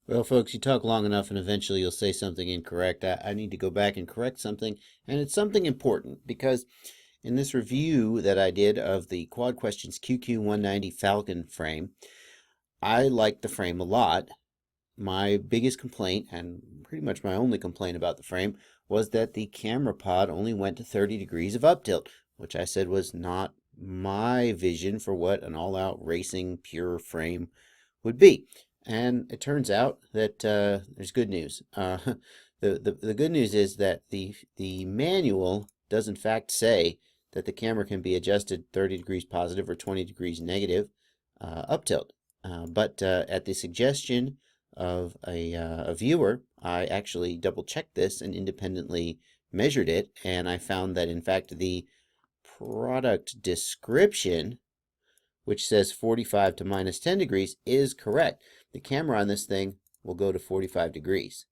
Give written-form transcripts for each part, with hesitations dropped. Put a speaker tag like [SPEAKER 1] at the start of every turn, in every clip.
[SPEAKER 1] Well, folks, you talk long enough and eventually you'll say something incorrect. I need to go back and correct something, and it's something important because in this review that I did of the QuadQuestions QQ190 Falcon frame, I liked the frame a lot. My biggest complaint, and pretty much my only complaint about the frame, was that the camera pod only went to 30 degrees of uptilt, which I said was not my vision for what an all-out racing pure frame would be. And it turns out that there's good news. The good news is that the manual does in fact say that the camera can be adjusted 30 degrees positive or 20 degrees negative up tilt. But at the suggestion of a viewer, I actually double checked this and independently measured it, and I found that in fact the product description, which says 45 to minus 10 degrees, is correct. The camera on this thing will go to 45 degrees.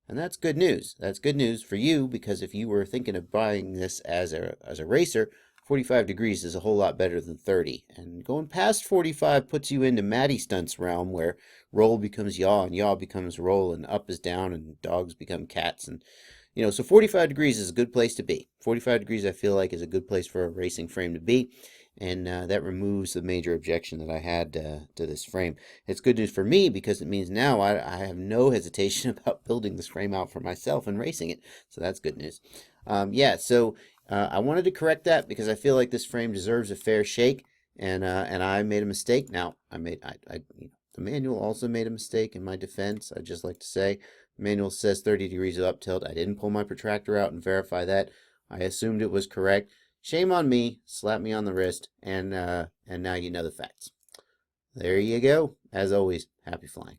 [SPEAKER 1] And that's good news. That's good news for you, because if you were thinking of buying this as a racer, 45 degrees is a whole lot better than 30. And going past 45 puts you into Matty Stunt's realm, where roll becomes yaw and yaw becomes roll and up is down and dogs become cats. And so 45 degrees is a good place to be. 45 degrees I feel like is a good place for a racing frame to be. And that removes the major objection that I had to this frame. It's good news for me because it means now I have no hesitation about building this frame out for myself and racing it. So that's good news. Yeah, so I wanted to correct that because I feel like this frame deserves a fair shake, and I made a mistake. Now the manual also made a mistake in my defense. I'd just like to say the manual says 30 degrees of up tilt. I didn't pull my protractor out and verify that. I assumed it was correct. Shame on me, slap me on the wrist, and now you know the facts. There you go. As always, happy flying.